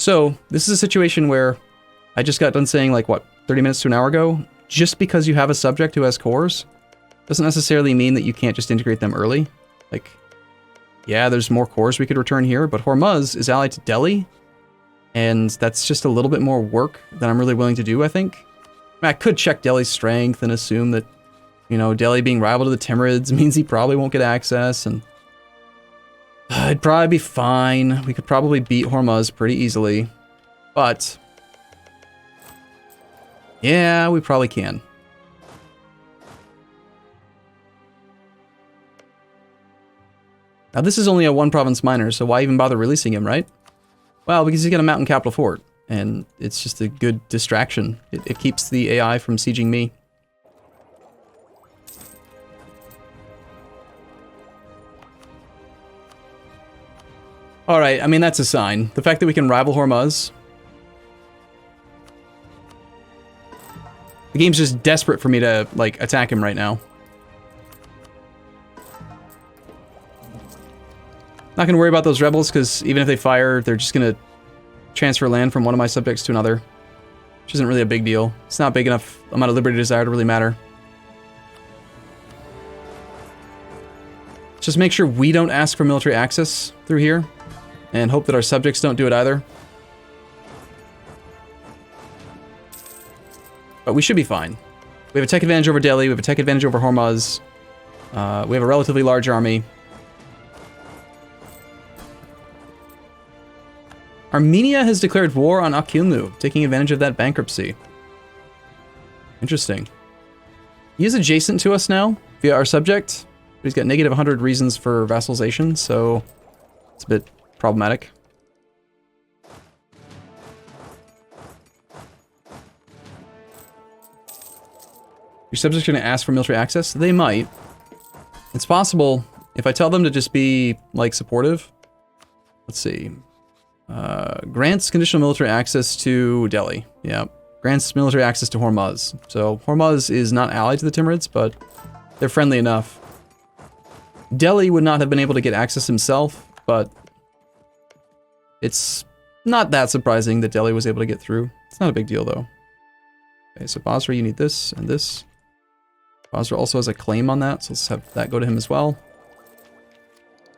So, this is a situation where I just got done saying, like, what, 30 minutes to an hour ago? Just because you have a subject who has cores doesn't necessarily mean that you can't just integrate them early. Like, yeah, there's more cores we could return here, but Hormuz is allied to Delhi, and that's just a little bit more work than I'm really willing to do, I think. I could check Delhi's strength and assume that, you know, Delhi being rival to the Timurids means he probably won't get access, and it'd probably be fine. We could probably beat Hormuz pretty easily, but yeah, we probably can. Now this is only a one province miner, so why even bother releasing him, right? Well, because he's got a mountain capital fort, and it's just a good distraction. It keeps the AI from sieging me. Alright, I mean, that's a sign. The fact that we can rival Hormuz. The game's just desperate for me to, like, attack him right now. Not gonna worry about those rebels, because even if they fire, they're just gonna transfer land from one of my subjects to another. Which isn't really a big deal. It's not big enough amount of liberty desire to really matter. Just make sure we don't ask for military access through here, and hope that our subjects don't do it either. But we should be fine. We have a tech advantage over Delhi, we have a tech advantage over Hormuz. We have a relatively large army. Armenia has declared war on Akilnu, taking advantage of that bankruptcy. Interesting. He is adjacent to us now, via our subject, but he's got negative 100 reasons for vassalization, so it's a bit problematic. Your subject's gonna ask for military access? They might. It's possible, if I tell them to just be, like, supportive. Let's see. Grants conditional military access to Delhi. Yeah. Grants military access to Hormuz. So, Hormuz is not allied to the Timurids, but they're friendly enough. Delhi would not have been able to get access himself, but it's not that surprising that Delhi was able to get through. It's not a big deal, though. Okay, so Basra, you need this and this. Basra also has a claim on that, so let's have that go to him as well.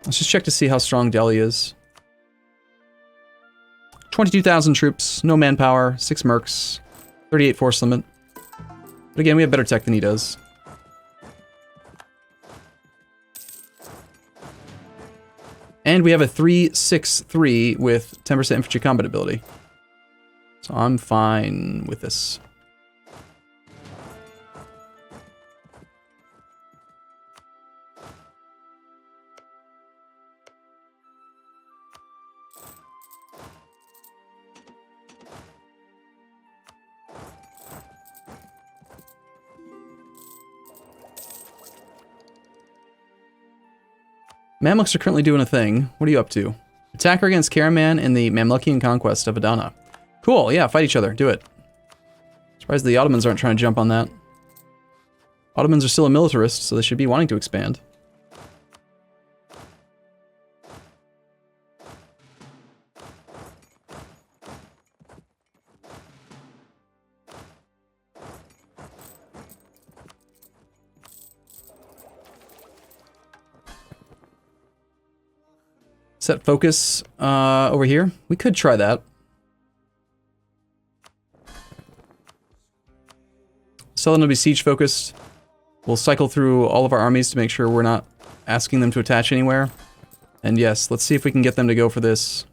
Let's just check to see how strong Delhi is. 22,000 troops, no manpower, 6 mercs, 38 force limit. But again, we have better tech than he does. And we have a 3-6-3 with 10% infantry combat ability. So I'm fine with this. Mamluks are currently doing a thing. What are you up to? Attacker against Karaman in the Mamlukian conquest of Adana. Cool, yeah, fight each other. Do it. Surprised the Ottomans aren't trying to jump on that. Ottomans are still a militarist, so they should be wanting to expand. Set focus over here. We could try that. Saladin will be siege focused. We'll cycle through all of our armies to make sure we're not asking them to attach anywhere. And yes, let's see if we can get them to go for this.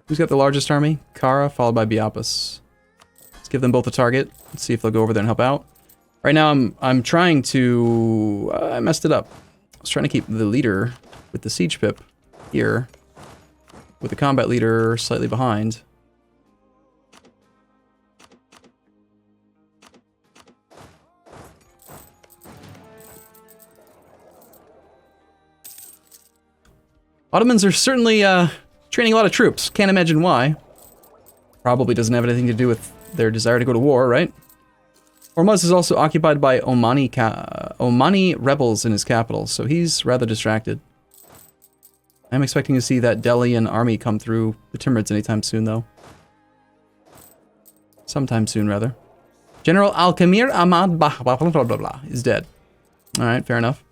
Who's got the largest army? Kara, followed by Biapis. Let's give them both a target. Let's see if they'll go over there and help out. Right now I'm trying to... I messed it up. I was trying to keep the leader with the siege pip here, with the combat leader slightly behind. Ottomans are certainly training a lot of troops. Can't imagine why. Probably doesn't have anything to do with their desire to go to war, right? Hormuz is also occupied by Omani rebels in his capital, so he's rather distracted. I'm expecting to see that Delian army come through the Timurids anytime soon, though. Sometime soon, rather. General Alkamir Ahmad blah blah blah blah blah is dead. Alright, fair enough.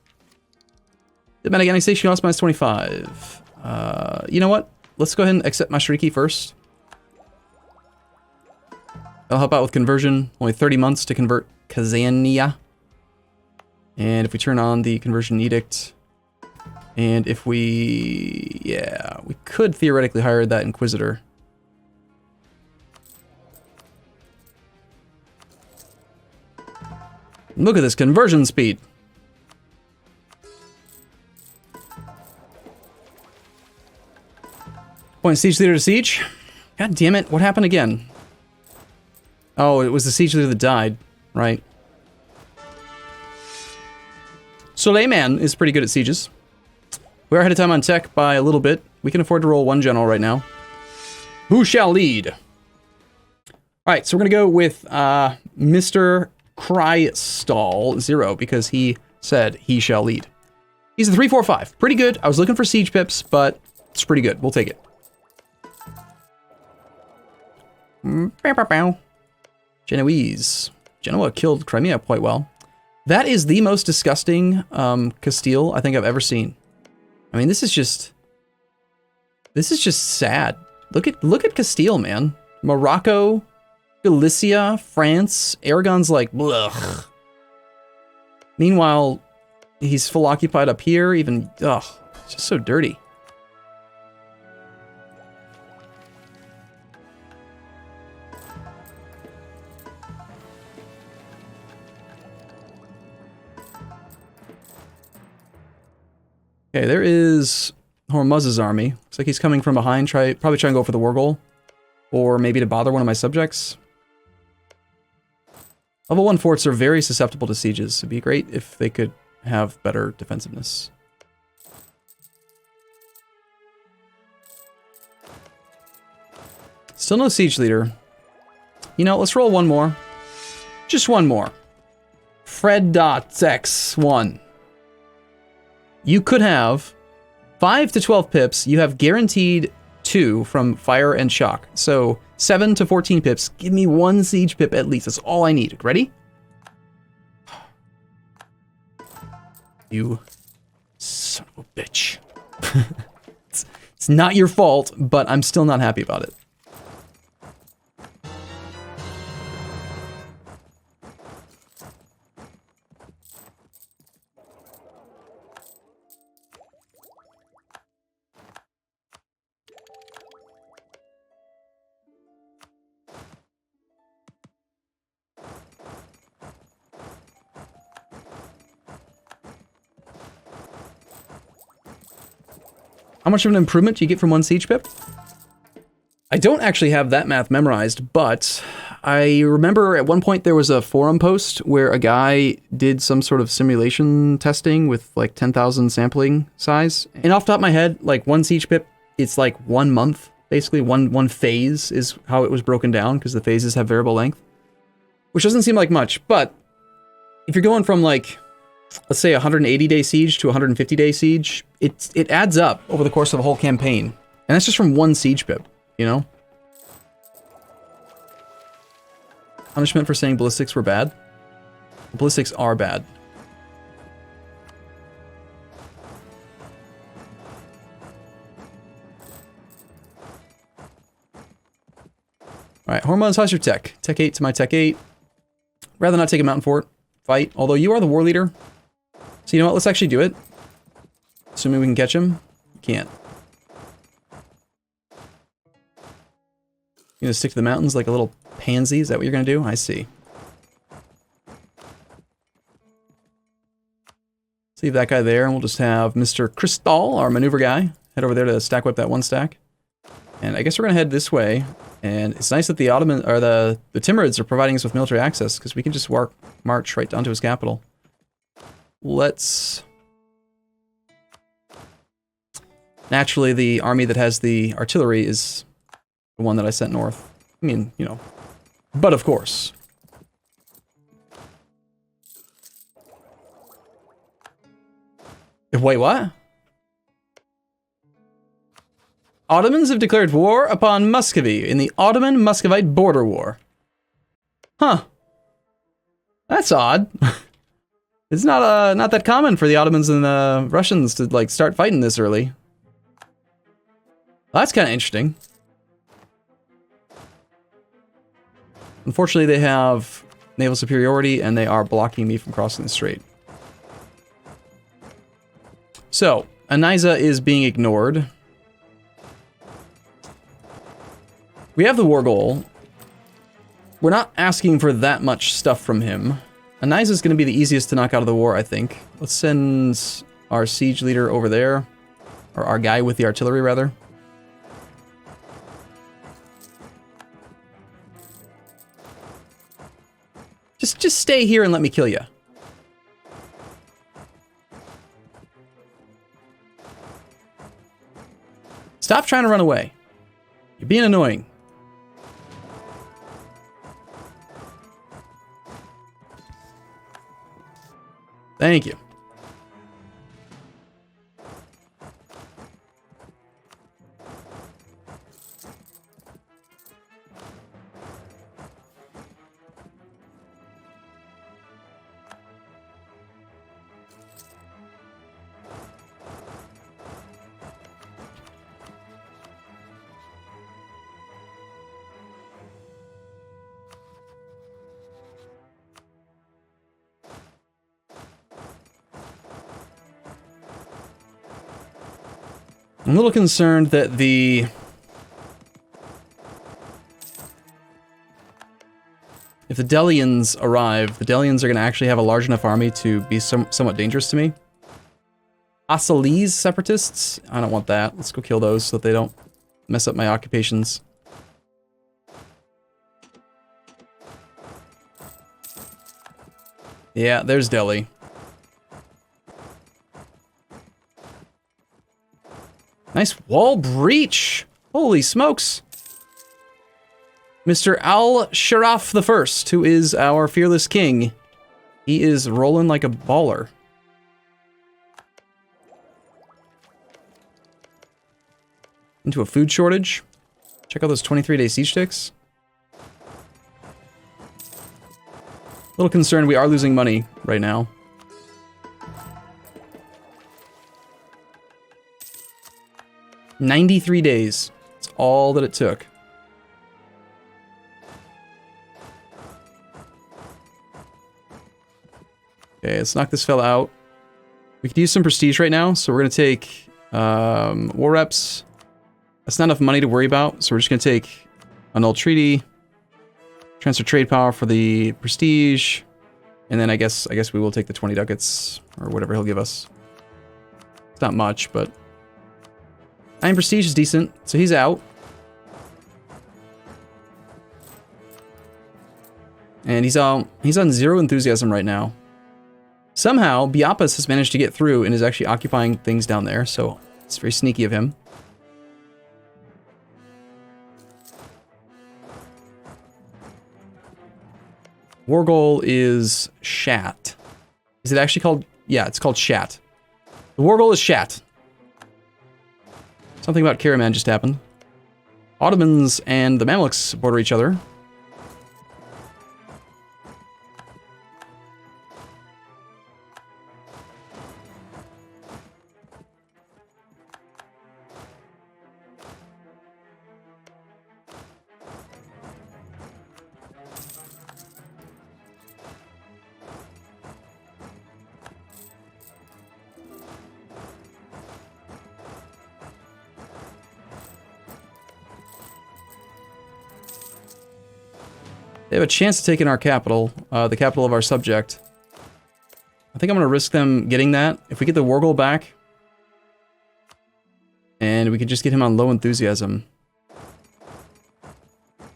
Diplomatic annexation lost minus 25. You know what? Let's go ahead and accept Mashariki first. That'll help out with conversion. Only 30 months to convert Kazania. And if we turn on the conversion edict, and if we... yeah, we could theoretically hire that Inquisitor. Look at this conversion speed. Point siege leader to siege. God damn it, what happened again? Oh, it was the siege leader that died, right? Suleiman is pretty good at sieges. We are ahead of time on tech by a little bit. We can afford to roll one general right now. Who shall lead? Alright, so we're gonna go with Mr. Crystall 0 because he said he shall lead. He's a 3-4-5. Pretty good. I was looking for siege pips, but it's pretty good. We'll take it. Genoese. Genoa killed Crimea quite well. That is the most disgusting Castile I think I've ever seen. I mean, this is just sad. Look at Castile, man. Morocco, Galicia, France, Aragon's like, blech. Meanwhile, he's full occupied up here, even, ugh, it's just so dirty. Okay, there is Hormuz's army. Looks like he's coming from behind, probably try and go for the war goal. Or maybe to bother one of my subjects. Level 1 forts are very susceptible to sieges. It'd be great if they could have better defensiveness. Still no siege leader. You know, let's roll one more. Just one more. Fred.x1. You could have 5 to 12 pips. You have guaranteed 2 from fire and shock. So 7 to 14 pips. Give me 1 siege pip at least. That's all I need. Ready? You son of a bitch. It's not your fault, but I'm still not happy about it. How much of an improvement do you get from 1 siege pip? I don't actually have that math memorized, but I remember at one point there was a forum post where a guy did some sort of simulation testing with like 10,000 sampling size. And off the top of my head, like 1 siege pip, it's like 1 month, basically one phase is how it was broken down because the phases have variable length, which doesn't seem like much. But if you're going from like, let's say 180-day siege to 150-day siege, it adds up over the course of a whole campaign. And that's just from 1 siege pip, you know? Punishment for saying ballistics were bad? Ballistics are bad. Alright, Hormones, how's your tech? Tech 8 to my tech 8. Rather not take a mountain fort. Fight. Although you are the war leader. So you know what, let's actually do it. Assuming we can catch him. Can't. You gonna stick to the mountains like a little pansy? Is that what you're gonna do? I see. Let's leave that guy there, and we'll just have Mr. Crystal, our maneuver guy, head over there to stack whip that 1 stack. And I guess we're gonna head this way. And it's nice that the Ottoman or the Timurids are providing us with military access because we can just march right down to his capital. Let's. Naturally, the army that has the artillery is the one that I sent north. I mean, you know, but of course. Wait, what? Ottomans have declared war upon Muscovy in the Ottoman-Muscovite border war. Huh. That's odd. It's not that common for the Ottomans and the Russians to, like, start fighting this early. Well, that's kind of interesting. Unfortunately, they have naval superiority, and they are blocking me from crossing the strait. So, Aniza is being ignored. We have the war goal. We're not asking for that much stuff from him. Aniza is going to be the easiest to knock out of the war, I think. Let's send our siege leader over there. Or our guy with the artillery, rather. Just stay here and let me kill you. Stop trying to run away. You're being annoying. Thank you. I'm a little concerned that if the Delians arrive, the Delians are going to actually have a large enough army to be somewhat dangerous to me. Asalese separatists? I don't want that. Let's go kill those so that they don't mess up my occupations. Yeah, there's Delhi. Nice wall breach! Holy smokes! Mr. Al-Sharaf I, who is our fearless king, he is rolling like a baller. Into a food shortage. Check out those 23-day siege sticks. A little concerned we are losing money right now. $93 days. That's all that it took. Okay, let's knock this fella out. We could use some prestige right now, so we're going to take war reps. That's not enough money to worry about, so we're just going to take annul treaty, transfer trade power for the prestige, and then I guess we will take the 20 ducats, or whatever he'll give us. It's not much, but... Iron prestige is decent, so he's out. And he's on 0 enthusiasm right now. Somehow, Biapas has managed to get through and is actually occupying things down there, so it's very sneaky of him. War goal is Shat. Is it actually called... Yeah, it's called Shat. The war goal is Shat. Something about Karaman just happened. Ottomans and the Mamluks border each other. They have a chance of taking our capital, the capital of our subject. I think I'm going to risk them getting that. If we get the war goal back, and we could just get him on low enthusiasm.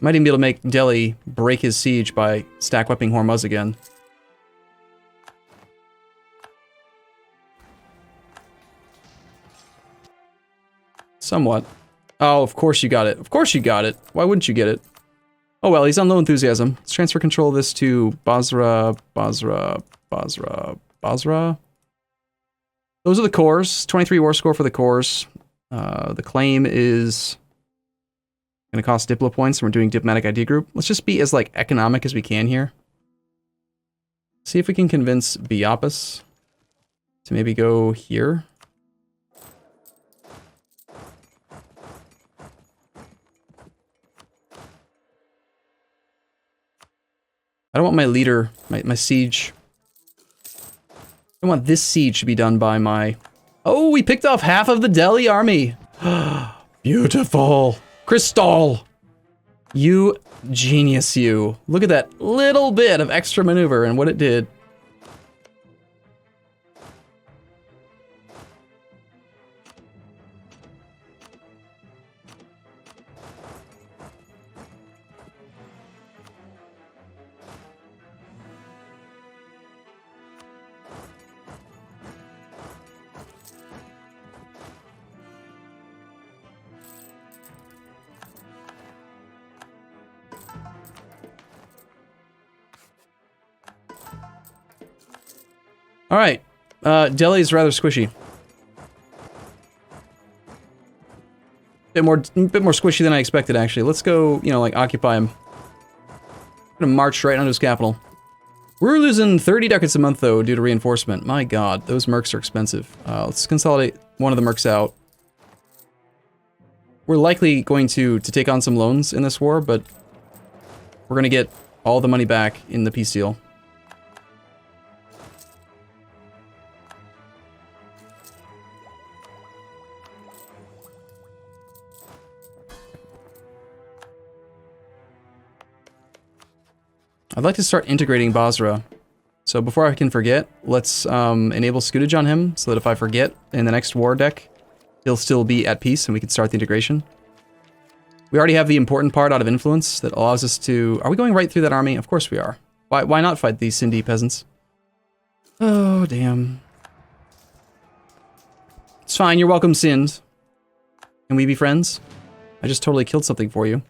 Might even be able to make Delhi break his siege by stack whipping Hormuz again. Somewhat. Oh, of course you got it. Of course you got it. Why wouldn't you get it? Oh well, he's on low enthusiasm. Let's transfer control of this to Basra. Those are the cores. 23 war score for the cores. The claim is Gonna cost Diplo points, and we're doing diplomatic idea group. Let's just be as, like, economic as we can here. See if we can convince Biapis to maybe go here. I don't want my leader, my siege. I want this siege to be done by my... Oh, we picked off half of the Delhi army. Beautiful. Crystal. You genius, you. Look at that little bit of extra maneuver and what it did. All right, Delhi is rather squishy. Bit more squishy than I expected, actually. Let's go, you know, like, occupy him. I'm gonna march right onto his capital. We're losing 30 ducats a month, though, due to reinforcement. My god, those mercs are expensive. Let's consolidate one of the mercs out. We're likely going to take on some loans in this war, but we're gonna get all the money back in the peace deal. I'd like to start integrating Basra. So before I can forget, let's enable Scootage on him, so that if I forget in the next war deck, he'll still be at peace and we can start the integration. We already have the important part out of influence that allows us to... Are we going right through that army? Of course we are. Why not fight these Sindhi peasants? Oh, damn. It's fine, you're welcome, Sind. Can we be friends? I just totally killed something for you.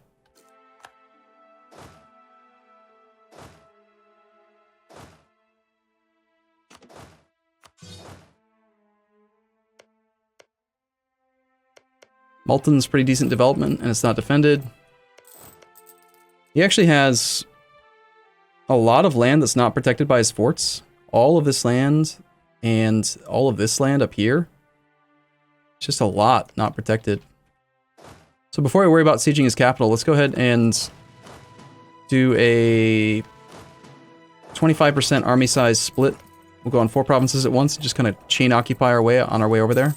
Malton's pretty decent development, and it's not defended. He actually has a lot of land that's not protected by his forts. All of this land and all of this land up here. It's just a lot not protected. So before I worry about sieging his capital, let's go ahead and do a 25% army size split. We'll go on 4 provinces at once and just kind of chain occupy our way on our way over there.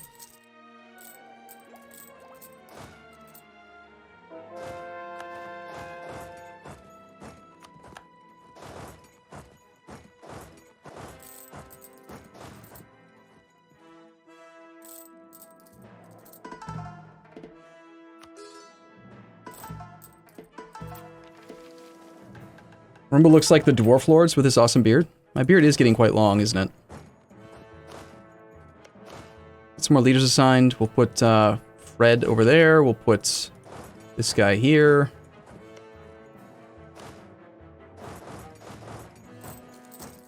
Arumba looks like the Dwarf Lords with his awesome beard. My beard is getting quite long, isn't it? Get some more leaders assigned. We'll put Fred over there. We'll put this guy here.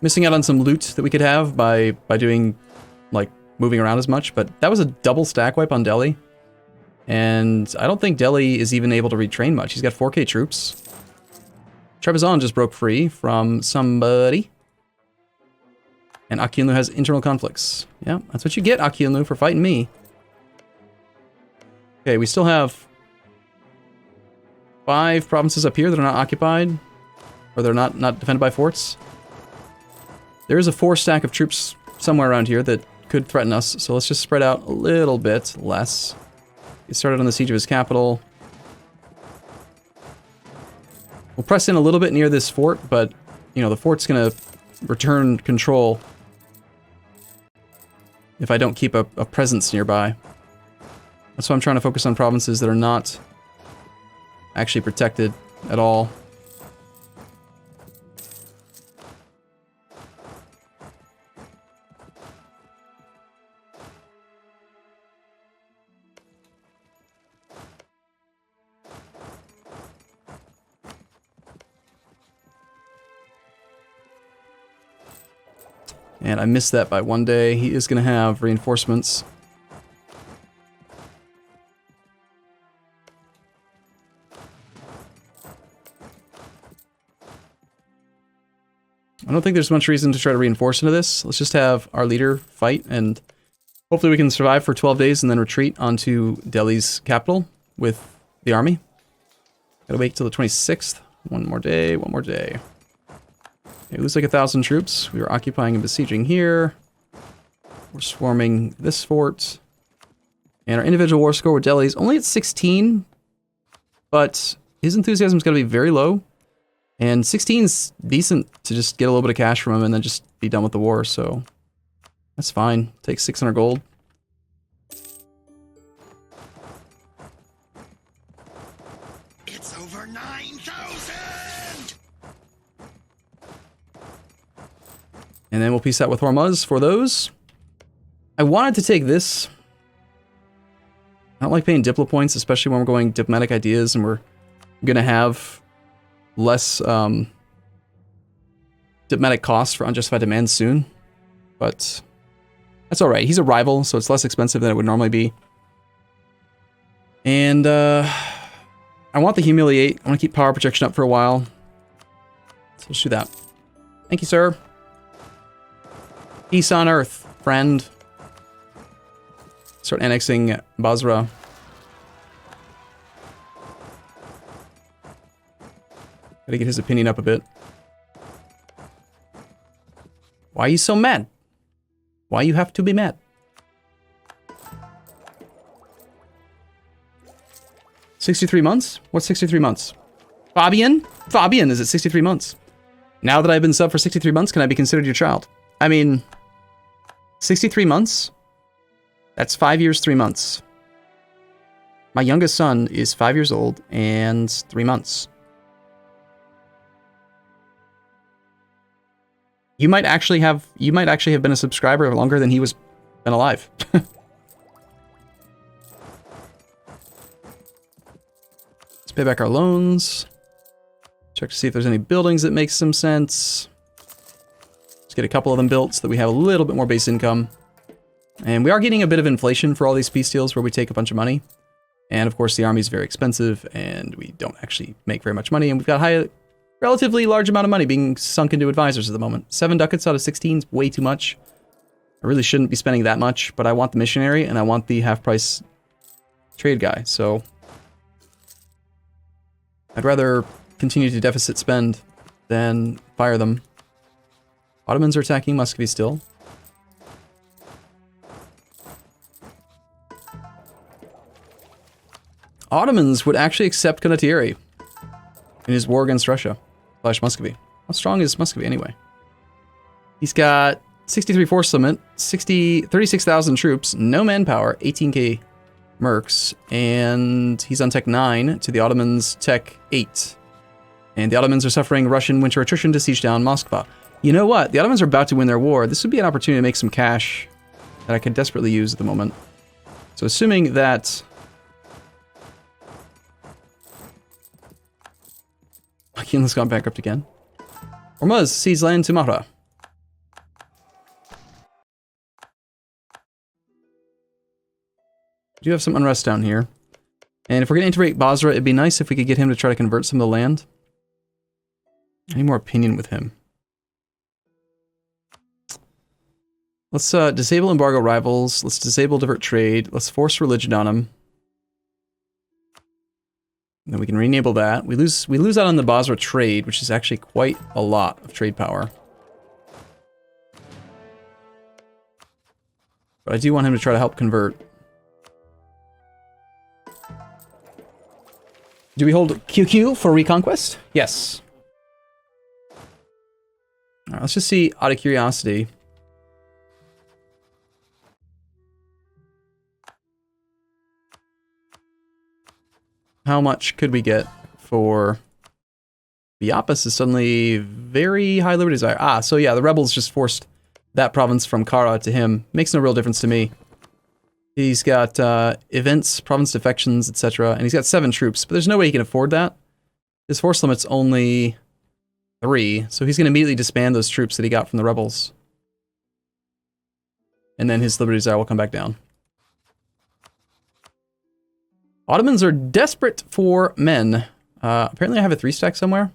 Missing out on some loot that we could have by doing, like, moving around as much, but that was a double stack wipe on Delhi. And I don't think Delhi is even able to retrain much. He's got 4K troops. Trebizond just broke free from somebody. And Akilnu has internal conflicts. Yeah, that's what you get, Akilnu, for fighting me. Okay, we still have 5 provinces up here that are not occupied. Or they're not defended by forts. There is a 4 stack of troops somewhere around here that could threaten us, so let's just spread out a little bit less. Get started on the siege of his capital. We'll press in a little bit near this fort, but, you know, the fort's gonna return control if I don't keep a presence nearby. That's why I'm trying to focus on provinces that are not actually protected at all. And I missed that by 1 day. He is going to have reinforcements. I don't think there's much reason to try to reinforce into this. Let's just have our leader fight, and hopefully we can survive for 12 days and then retreat onto Delhi's capital with the army. Gotta wait till the 26th. One more day, one more day. Okay, it looks like 1,000 troops. We were occupying and besieging here. We're swarming this fort. And our individual war score with Delhi is only at 16, but his enthusiasm's gotta be very low. And 16's decent to just get a little bit of cash from him and then just be done with the war, so that's fine. Take 600 gold. It's over 9,000! And then we'll peace out with Hormuz for those. I wanted to take this. I don't like paying diplo points, especially when we're going diplomatic ideas and we're gonna have less diplomatic costs for unjustified demands soon. But that's alright. He's a rival, so it's less expensive than it would normally be. And I want the humiliate. I want to keep power projection up for a while. So let's do that. Thank you, sir. Peace on earth, friend. Start annexing Basra. Gotta get his opinion up a bit. Why are you so mad? Why you have to be mad? 63 months? What's 63 months? Fabian? Fabian, is it 63 months? Now that I've been sub for 63 months, can I be considered your child? I mean, 63 months? That's 5 years, 3 months. My youngest son is 5 years old and 3 months. You might actually have been a subscriber longer than he was been alive. Let's pay back our loans. Check to see if there's any buildings that make some sense. Let's get a couple of them built so that we have a little bit more base income. And we are getting a bit of inflation for all these peace deals where we take a bunch of money. And of course the army is very expensive and we don't actually make very much money. And we've got relatively large amount of money being sunk into advisors at the moment. 7 ducats out of 16 is way too much. I really shouldn't be spending that much, but I want the missionary and I want the half-price trade guy, so I'd rather continue to deficit spend than fire them. Ottomans are attacking Muscovy still. Ottomans would actually accept condottieri in his war against Russia / Muscovy. How strong is Muscovy anyway? He's got 63 force limit, 36,000 troops, no manpower, 18k mercs, and he's on tech 9 to the Ottomans tech 8. And the Ottomans are suffering Russian winter attrition to siege down Moskva. You know what? The Ottomans are about to win their war. This would be an opportunity to make some cash that I could desperately use at the moment. So assuming that Akinla's gone bankrupt again. Hormuz sees land to Mare. We do have some unrest down here. And if we're going to integrate Basra, it'd be nice if we could get him to try to convert some of the land. I need more opinion with him. Let's disable embargo rivals. Let's disable divert trade. Let's force religion on him. And then we can re-enable that. We lose out on the Basra trade, which is actually quite a lot of trade power. But I do want him to try to help convert. Do we hold QQ for reconquest? Yes. Alright, let's just see out of curiosity. How much could we get for Biapis is suddenly very high liberty desire. Ah, so yeah, the rebels just forced that province from Kara to him. Makes no real difference to me. He's got events, province defections, etc. And he's got 7 troops, but there's no way he can afford that. His force limit's only 3, so he's going to immediately disband those troops that he got from the rebels. And then his liberty desire will come back down. Ottomans are desperate for men. Apparently I have a 3-stack somewhere.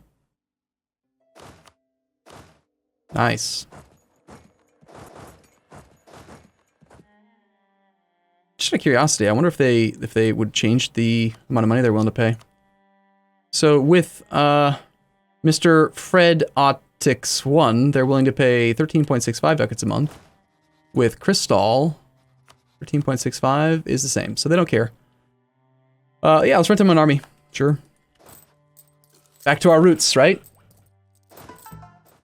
Nice. Just out of curiosity, I wonder if they would change the amount of money they're willing to pay. So with Mr. Fred Optics 1, they're willing to pay 13.65 ducats a month. With Crystal, 13.65 is the same, so they don't care. Yeah, let's rent them an army. Sure. Back to our roots, right?